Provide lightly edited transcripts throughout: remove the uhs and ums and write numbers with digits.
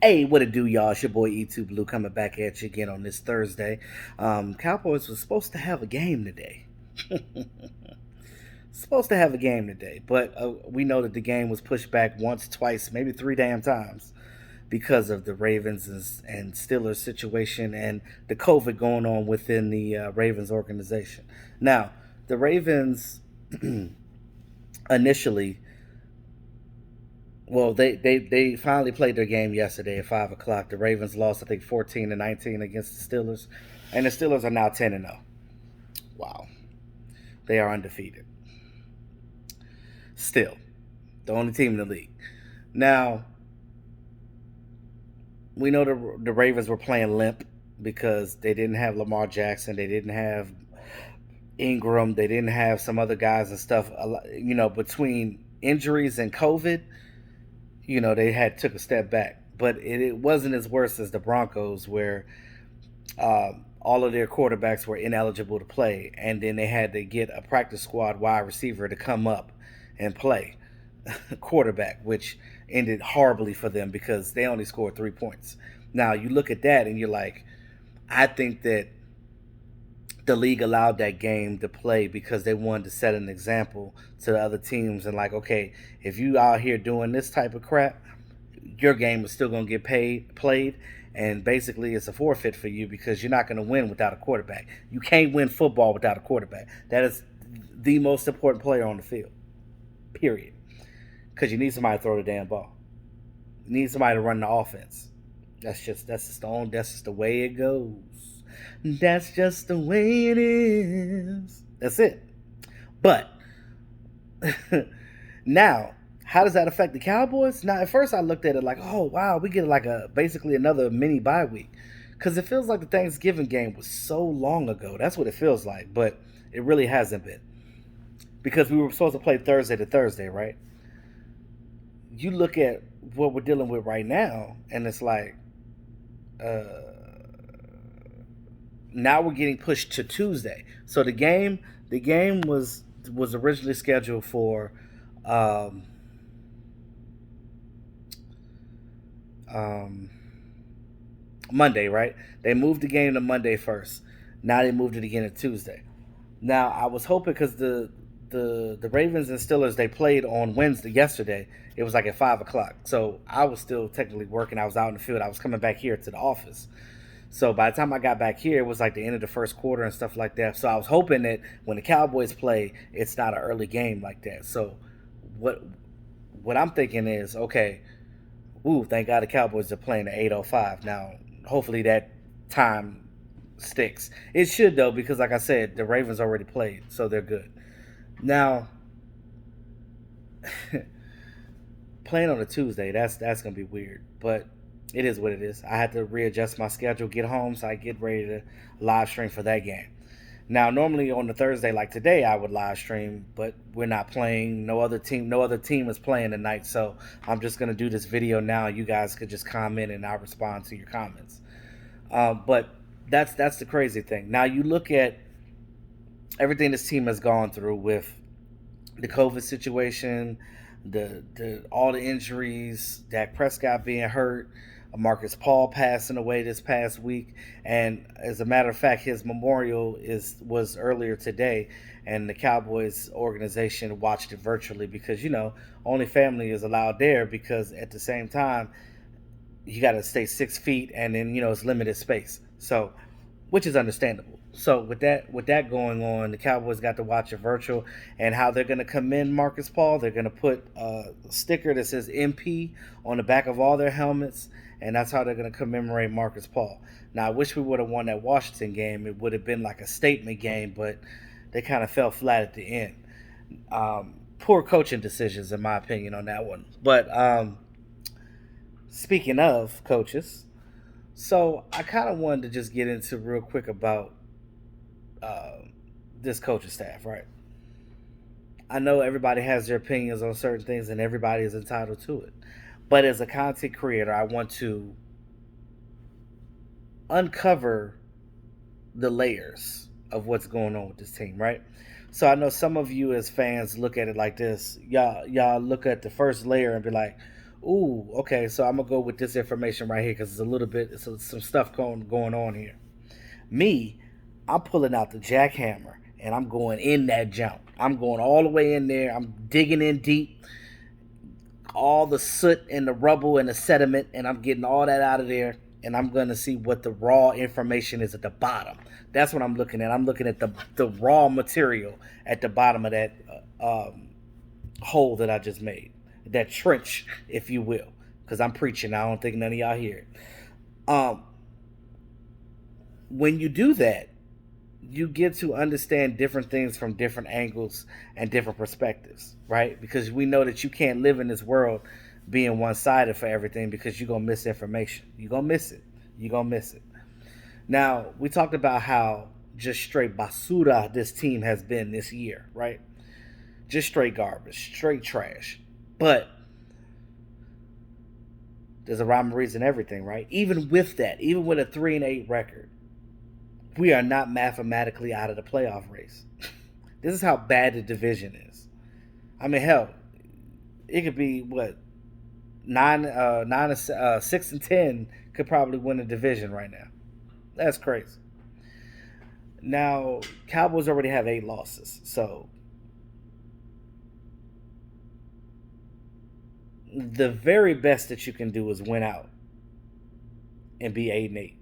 Hey, what it do, y'all? It's your boy E2 Blue coming back at you again on this Thursday. Cowboys was supposed to have a game today. Supposed to have a game today, but we know that the game was pushed back once, twice, maybe three damn times because of the Ravens and Steelers situation and the COVID going on within the Ravens organization. Now, the Ravens initially, well, they finally played their game yesterday at 5 o'clock. The Ravens lost, I think, 14-19 against the Steelers, and the Steelers are now 10-0. Wow, they are undefeated. Still, the only team in the league. Now we know the Ravens were playing limp because they didn't have Lamar Jackson, they didn't have Ingram, they didn't have some other guys and stuff. Between injuries and COVID, they had took a step back. But it wasn't as worse as the Broncos, where all of their quarterbacks were ineligible to play, and then they had to get a practice squad wide receiver to come up and play quarterback, which ended horribly for them because they only scored 3 points. Now you look at that and you're like, I think that the league allowed that game to play because they wanted to set an example to the other teams and like, okay, if you out here doing this type of crap, your game is still going to get played, and basically it's a forfeit for you because you're not going to win without a quarterback. You can't win football without a quarterback. That is the most important player on the field, period. Because you need somebody to throw the damn ball. You need somebody to run the offense. That's just the way it goes. That's just the way it is. That's it. But now, how does that affect the Cowboys? Now, at first I looked at it like, oh wow, we get like a basically another mini bye week, because it feels like the Thanksgiving game was so long ago. That's what it feels like, but it really hasn't been because we were supposed to play Thursday to Thursday, right? You look at what we're dealing with right now, and it's like, uh, now we're getting pushed to Tuesday. So the game was originally scheduled for um, um, Monday, right? They moved the game to Monday first. Now they moved it again to Tuesday. Now I was hoping because the Ravens and Steelers they played on Wednesday yesterday. It was like at 5 o'clock, so I was still technically working. I was out in the field. I was coming back here to the office. So by the time I got back here, it was like the end of the first quarter and stuff like that. So I was hoping that when the Cowboys play, it's not an early game like that. So what what I'm thinking is, okay, ooh, thank God the Cowboys are playing at 8:05 now. Hopefully that time sticks. It should though, because like I said, the Ravens already played, so they're good. Now, playing on a Tuesday, that's gonna be weird, but it is what it is. I had to readjust my schedule, get home, so I get ready to live stream for that game. Now, normally on the Thursday like today, I would live stream, but we're not playing. No other team is playing tonight, so I'm just gonna do this video now. You guys could just comment, and I'll respond to your comments. But that's the crazy thing. Now you look at everything this team has gone through with the COVID situation, the all the injuries, Dak Prescott being hurt, Marcus Paul passing away this past week, and as a matter of fact, his memorial was earlier today, and the Cowboys organization watched it virtually because only family is allowed there because at the same time you got to stay 6 feet, and then it's limited space. So, which is understandable. So with that going on, the Cowboys got to watch a virtual, and how they're going to commend Marcus Paul. They're going to put a sticker that says MP on the back of all their helmets, and that's how they're going to commemorate Marcus Paul. Now, I wish we would have won that Washington game. It would have been like a statement game, but they kind of fell flat at the end. Poor coaching decisions, in my opinion, on that one. But speaking of coaches, so I kind of wanted to just get into real quick about uh, this coaching staff, right? I know everybody has their opinions on certain things, and everybody is entitled to it. But as a content creator, I want to uncover the layers of what's going on with this team, right? So I know some of you as fans look at it like this. Y'all look at the first layer and be like, Ooh, okay. So I'm gonna go with this information right here because it's a little bit, some stuff going on here. Me, I'm pulling out the jackhammer and I'm going in that jump. I'm going all the way in there. I'm digging in deep, all the soot and the rubble and the sediment, and I'm getting all that out of there. And I'm gonna see what the raw information is at the bottom. That's what I'm looking at. I'm looking at the raw material at the bottom of that hole that I just made, that trench, if you will. Because I'm preaching. I don't think none of y'all hear it. Um, when you do that, you get to understand different things from different angles and different perspectives, right? Because we know that you can't live in this world being one sided for everything because you're gonna miss information. You're gonna miss it. You're gonna miss it. Now, we talked about how just straight basura this team has been this year, right? Just straight garbage, straight trash. But there's a rhyme and reason everything, right? Even with that, even with a 3-8 record, we are not mathematically out of the playoff race. This is how bad the division is. I mean, hell, it could be what 6 and 10 could probably win the division right now. That's crazy. Now, Cowboys already have 8 losses, so the very best that you can do is win out and be 8-8.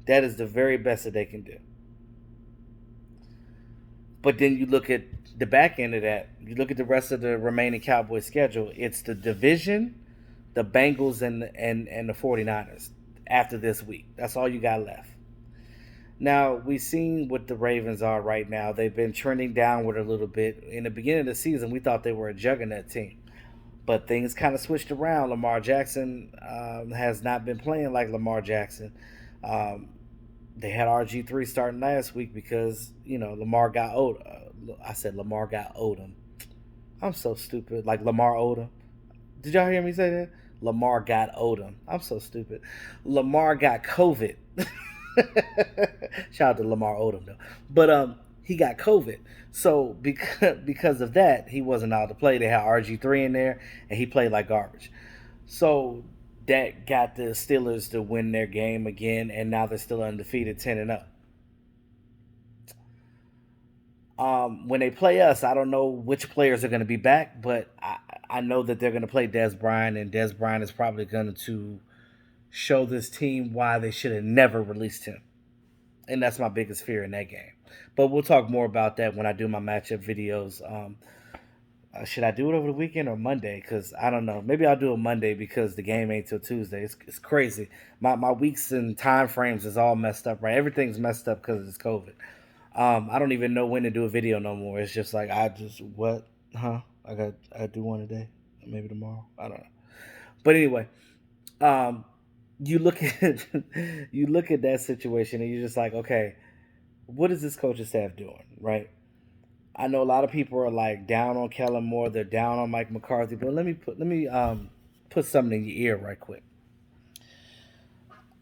That is the very best that they can do. But then you look at the back end of that. You look at the rest of the remaining Cowboys schedule. It's the division, the Bengals, and the 49ers after this week. That's all you got left. Now, we've seen what the Ravens are right now. They've been trending downward a little bit. In the beginning of the season, we thought they were a juggernaut team. But things kind of switched around. Lamar Jackson has not been playing like Lamar Jackson. Um, they had RG3 starting last week because, Lamar got old. I said Lamar got Odom. I'm so stupid. Like Lamar Odom. Did y'all hear me say that? Lamar got Odom. I'm so stupid. Lamar got COVID. Shout out to Lamar Odom though. But he got COVID. So because of that, he wasn't allowed to play. They had RG3 in there and he played like garbage. So that got the Steelers to win their game again, and now they're still undefeated, 10-0. When they play us, I don't know which players are going to be back, but I know that they're going to play Des Bryant, and Des Bryant is probably going to show this team why they should have never released him. And that's my biggest fear in that game. But we'll talk more about that when I do my matchup videos. Should I do it over the weekend or Monday? Because I don't know. Maybe I'll do it Monday because the game ain't till Tuesday. It's crazy. My weeks and time frames is all messed up, right? Everything's messed up because it's COVID. I don't even know when to do a video no more. It's just like what? Huh? I do one today, maybe tomorrow. I don't know. But anyway, um, you look at you look at that situation and you're just like, okay, what is this coaching staff doing, right? I know a lot of people are like down on Kellen Moore, they're down on Mike McCarthy, but let me put something in your ear right quick.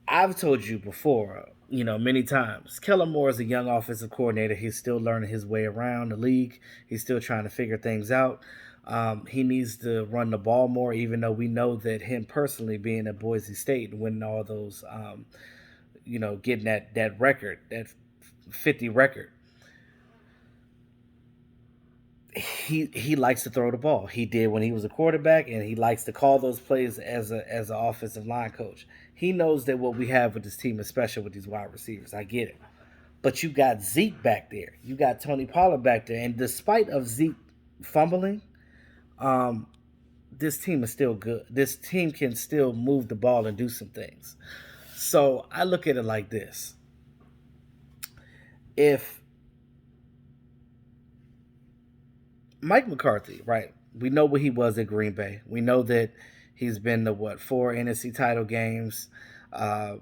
I've told you before, many times. Kellen Moore is a young offensive coordinator. He's still learning his way around the league. He's still trying to figure things out. He needs to run the ball more, even though we know that him personally being at Boise State and winning all those, getting that record, that 50 record, he likes to throw the ball. He did when he was a quarterback, and he likes to call those plays as an offensive line coach. He knows that what we have with this team is special with these wide receivers. I get it, but you got Zeke back there. You got Tony Pollard back there, and despite of Zeke fumbling, um, this team is still good. This team can still move the ball and do some things. So I look at it like this: if Mike McCarthy, right? We know what he was at Green Bay. We know that he's been to 4 NFC title games. Uh,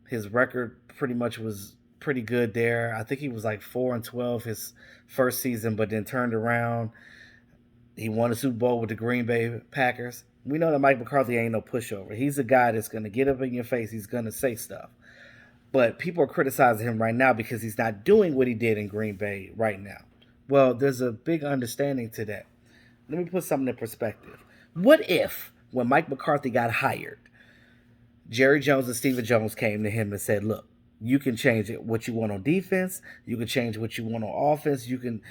his record pretty much was pretty good there. I think he was like 4-12 his first season, but then turned around. He won a Super Bowl with the Green Bay Packers. We know that Mike McCarthy ain't no pushover. He's a guy that's going to get up in your face. He's going to say stuff. But people are criticizing him right now because he's not doing what he did in Green Bay right now. Well, there's a big understanding to that. Let me put something in perspective. What if when Mike McCarthy got hired, Jerry Jones and Stephen Jones came to him and said, "Look, you can change it what you want on defense. You can change what you want on offense. You can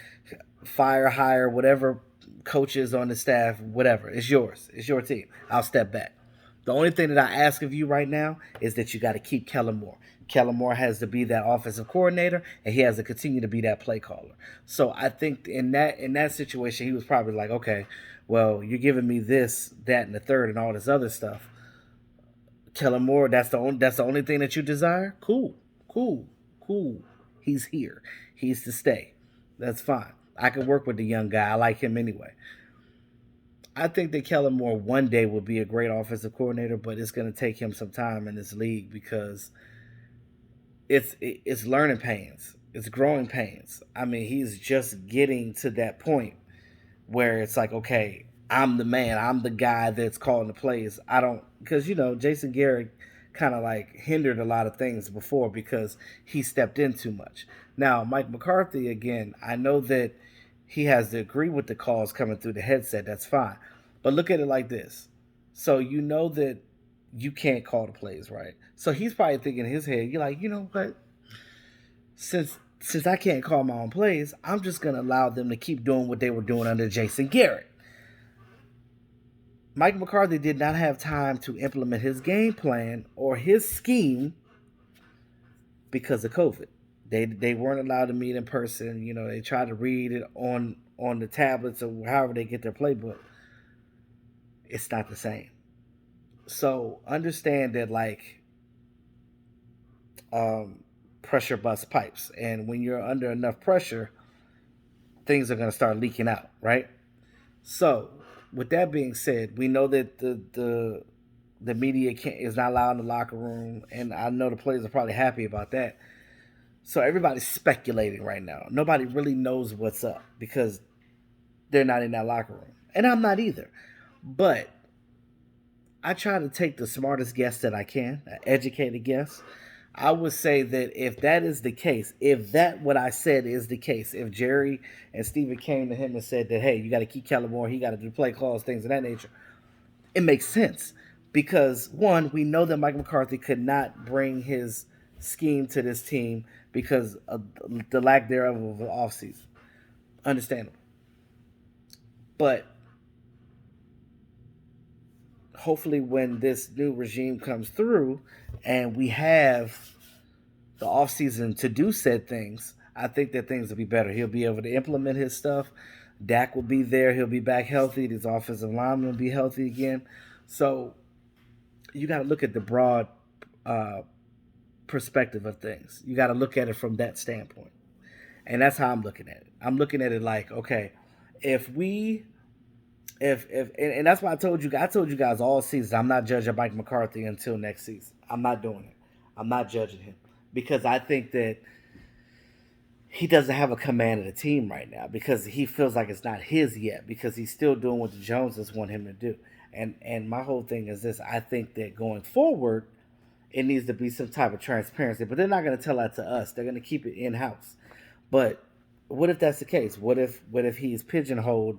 fire, hire whatever coaches on the staff, whatever. It's yours. It's your team. I'll step back. The only thing that I ask of you right now is that you got to keep Kellen Moore. Kellen Moore has to be that offensive coordinator, and he has to continue to be that play caller. So I think in that situation, he was probably like, okay, well, you're giving me this, that, and the third, and all this other stuff. Kellen Moore, that's the only thing that you desire. Cool, cool, cool. He's here. He's to stay. That's fine. I can work with the young guy. I like him anyway. I think that Kellen Moore one day will be a great offensive coordinator, but it's going to take him some time in this league because it's learning pains, it's growing pains. I mean, he's just getting to that point where it's like, okay, I'm the man, I'm the guy that's calling the plays. I don't because Jason Garrett kind of like hindered a lot of things before because he stepped in too much. Now Mike McCarthy again, I know that he has to agree with the calls coming through the headset. That's fine, but look at it like this. So you know that you can't call the plays, right? So he's probably thinking in his head, you're like, you know what? Since I can't call my own plays, I'm just gonna allow them to keep doing what they were doing under Jason Garrett. Mike McCarthy did not have time to implement his game plan or his scheme because of COVID. They weren't allowed to meet in person. They tried to read it on the tablets or however they get their playbook. It's not the same. So understand that um, pressure busts pipes, and when you're under enough pressure, things are going to start leaking out, right? So, with that being said, we know that the media is not allowed in the locker room, and I know the players are probably happy about that. So everybody's speculating right now. Nobody really knows what's up because they're not in that locker room, and I'm not either. But I try to take the smartest guess that I can, an educated guess. I would say that if that is the case, if that what I said is the case, if Jerry and Steven came to him and said that, hey, you got to keep Kellen Moore, he got to do play calls, things of that nature, it makes sense because one, we know that Mike McCarthy could not bring his scheme to this team because of the lack thereof of an offseason. Understandable, but hopefully when this new regime comes through and we have the offseason to do said things, I think that things will be better. He'll be able to implement his stuff. Dak will be there. He'll be back healthy. These offensive linemen will be healthy again. So you got to look at the broad uh, perspective of things. You got to look at it from that standpoint. And that's how I'm looking at it. I'm looking at it like, okay, if we if and that's why I told you guys all season I'm not judging Mike McCarthy until next season. I'm not doing it. I'm not judging him because I think that he doesn't have a command of the team right now because he feels like it's not his yet because he's still doing what the Joneses want him to do. And my whole thing is this: I think that going forward, it needs to be some type of transparency. But they're not going to tell that to us. They're going to keep it in house. But what if that's the case? What if he's pigeonholed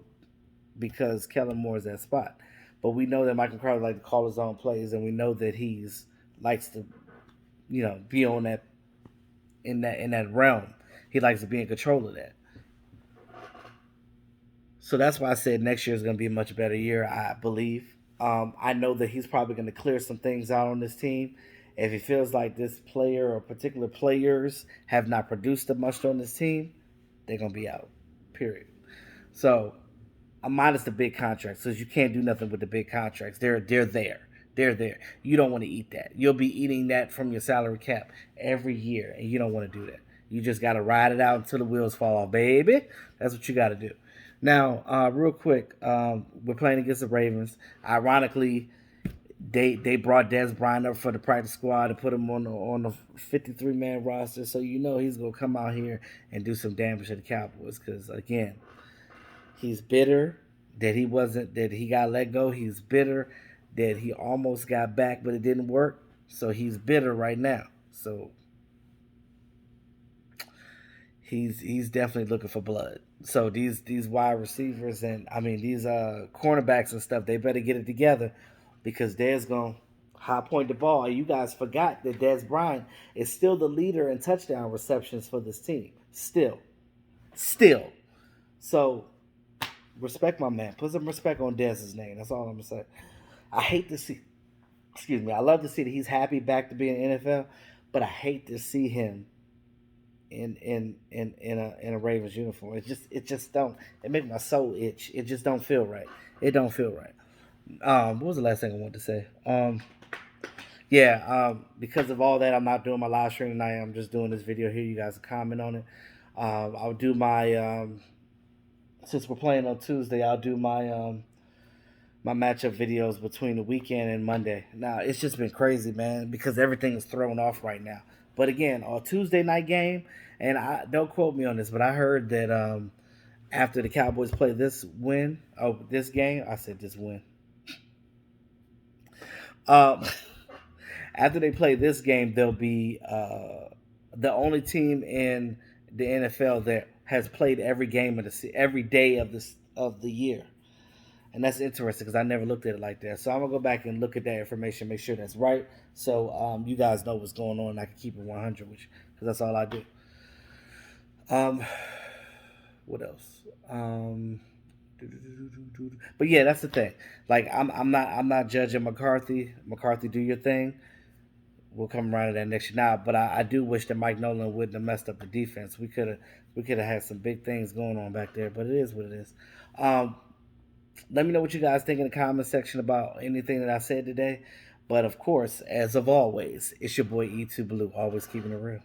because Kellen Moore is that spot. But we know that Michael Carter likes to call his own plays, and we know that he's likes to, be on that in that realm. He likes to be in control of that. So that's why I said next year is going to be a much better year. I believe. I know that he's probably going to clear some things out on this team. If he feels like this player or particular players have not produced much on this team, they're going to be out. Period. So minus the big contracts, because you can't do nothing with the big contracts. They're there. They're there. You don't want to eat that. You'll be eating that from your salary cap every year, and you don't want to do that. You just got to ride it out until the wheels fall off, baby. That's what you got to do. Now, real quick, we're playing against the Ravens. Ironically, they brought Des Bryant up for the practice squad and put him on the 53-man roster, so he's gonna come out here and do some damage to the Cowboys. Because again, he's bitter that he got let go. He's bitter that he almost got back, but it didn't work. So he's bitter right now. So he's definitely looking for blood. So these wide receivers and I mean these cornerbacks and stuff, they better get it together because Dez gonna high point the ball. You guys forgot that Dez Bryant is still the leader in touchdown receptions for this team. Still. So respect my man. Put some respect on Dez's name. That's all I'm gonna say. I hate to see. Excuse me. I love to see that he's happy back to being in the NFL, but I hate to see him in a Ravens uniform. It just don't. It make my soul itch. It just don't feel right. It don't feel right. What was the last thing I wanted to say? Yeah. Because of all that, I'm not doing my live stream tonight. I'm just doing this video here. You guys can comment on it. I'll do my since we're playing on Tuesday. I'll do my matchup videos between the weekend and Monday. Now it's just been crazy, man, because everything is thrown off right now. But again, on Tuesday night game, and I don't quote me on this, but I heard that after the Cowboys play this game, I said this win. Um, after they play this game, they'll be the only team in the NFL that has played every game of every day of the year. And that's interesting because I never looked at it like that. So I'm gonna go back and look at that information, make sure that's right, so you guys know what's going on. And I can keep it 100 with you because that's all I do. Um, what else? But yeah, that's the thing. Like I'm not judging McCarthy. McCarthy, do your thing. We'll come around to that next year now. But I do wish that Mike Nolan wouldn't have messed up the defense. We could have had some big things going on back there. But it is what it is. Um, Let me know what you guys think in the comment section about anything that I said today. But of course, as of always, it's your boy E2 Blue, always keeping it real.